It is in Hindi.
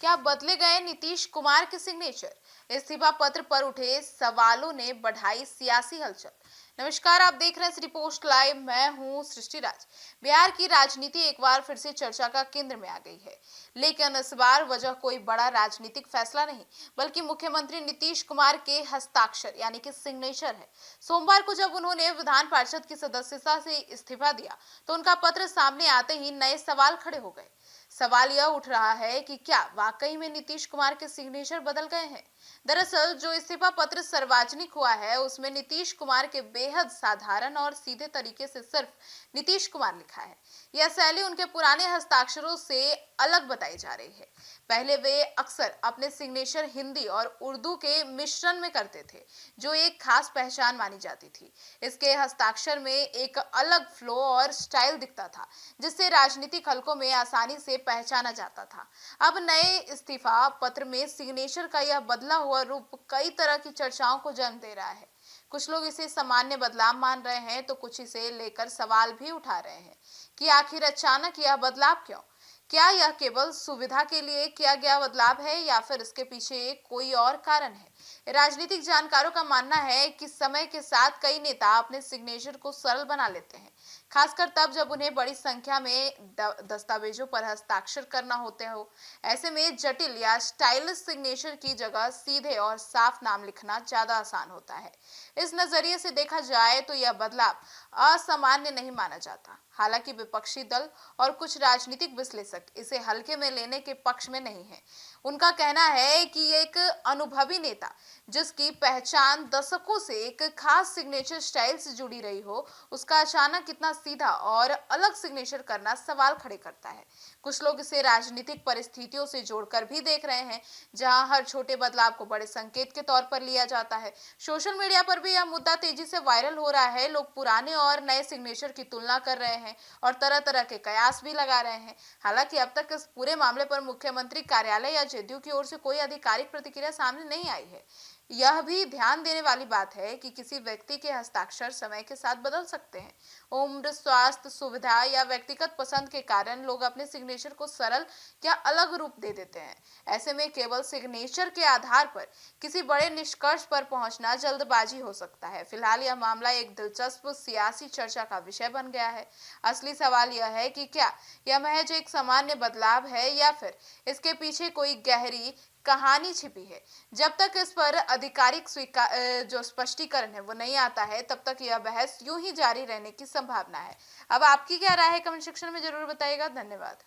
क्या बदले गए नीतीश कुमार के सिग्नेचर? इस्तीफा पत्र पर उठे सवालों ने बढ़ाई सियासी हलचल। नमस्कार, आप देख रहे हैं सिटी पोस्ट लाइव। मैं हूं सृष्टि राज। बिहार की राजनीति एक बार फिर से चर्चा का केंद्र में आ गई है, लेकिन इस बार वजह कोई बड़ा राजनीतिक फैसला नहीं, बल्कि मुख्यमंत्री नीतीश कुमार के हस्ताक्षर यानी कि सिग्नेचर है। सोमवार को जब उन्होंने विधान परिषद की सदस्यता से इस्तीफा दिया, तो उनका पत्र सामने आते ही नए सवाल खड़े हो गए। सवाल यह उठ रहा है कि क्या वाकई में नीतीश कुमार के सिग्नेचर बदल गए हैं? दरअसल जो इस्तीफा पत्र सार्वजनिक हुआ है, उसमें नीतीश कुमार के बेहद साधारण और सीधे तरीके से सिर्फ नीतीश कुमार लिखा है। यह शैली उनके पुराने हस्ताक्षरों से अलग बताई जा रही है। पहले वे अक्सर अपने सिग्नेचर हिंदी और उर्दू के मिश्रण में करते थे, जो एक खास पहचान मानी जाती थी। इसके हस्ताक्षर में एक अलग फ्लो और स्टाइल दिखता था, जिससे राजनीतिक हलकों में आसानी से पहचाना जाता था। अब नए इस्तीफा पत्र में सिग्नेचर का यह बदला हुआ रूप कई तरह की चर्चाओं को जन्म दे रहा है। कुछ लोग इसे सामान्य बदलाव मान रहे हैं, तो कुछ इसे लेकर सवाल भी उठा रहे हैं कि आखिर अचानक यह बदलाव क्यों? क्या यह केवल सुविधा के लिए किया गया बदलाव है या फिर इसके पीछे कोई और कारण है? राजनीतिक जानकारों का मानना है कि समय के साथ कई नेता अपने सिग्नेचर को सरल बना लेते हैं, खासकर तब जब उन्हें बड़ी संख्या में दस्तावेजों पर हस्ताक्षर करना होते हो। ऐसे में जटिल या स्टाइलिश सिग्नेचर की जगह सीधे और साफ नाम लिखना ज्यादा आसान होता है। इस नजरिए से देखा जाए तो यह बदलाव असामान्य नहीं माना जाता। हालांकि विपक्षी दल और कुछ राजनीतिक विश्लेषक इसे हल्के में लेने के पक्ष में नहीं है। उनका कहना है कि एक अनुभवी नेता, जिसकी पहचान दशकों से एक खास सिग्नेचर स्टाइल से जुड़ी रही हो, उसका अचानक इतना सीधा और अलग सिग्नेचर करना सवाल खड़े करता है। कुछ लोग इसे राजनीतिक परिस्थितियों से जोड़कर भी देख रहे हैं, जहां हर छोटे बदलाव को बड़े संकेत के तौर पर लिया जाता है। सोशल मीडिया पर भी यह मुद्दा तेजी से वायरल हो रहा है। लोग पुराने और नए सिग्नेचर की तुलना कर रहे हैं और तरह तरह के कयास भी लगा रहे हैं। हालांकि अब तक इस पूरे मामले पर मुख्यमंत्री कार्यालय या जेडीयू की ओर से कोई आधिकारिक प्रतिक्रिया सामने नहीं आई है। यह भी ध्यान देने वाली बात है कि किसी व्यक्ति के हस्ताक्षर समय के साथ बदल सकते हैं। उम्र, स्वास्थ्य, सुविधा या व्यक्तिगत पसंद के कारण लोग अपने सिग्नेचर को सरल या अलग रूप दे देते हैं। ऐसे में केवल सिग्नेचर के आधार पर किसी बड़े निष्कर्ष पर पहुंचना जल्दबाजी हो सकता है। फिलहाल यह मामला एक दिलचस्प सियासी चर्चा का विषय बन गया है। असली सवाल यह है कि क्या यह महज एक सामान्य बदलाव है या फिर इसके पीछे कोई गहरी कहानी छिपी है। जब तक इस पर आधिकारिक जो स्पष्टीकरण है वो नहीं आता है, तब तक यह बहस यूं ही जारी रहने की संभावना है। अब आपकी क्या राय है? कमेंट सेक्शन में जरूर बताइएगा। धन्यवाद।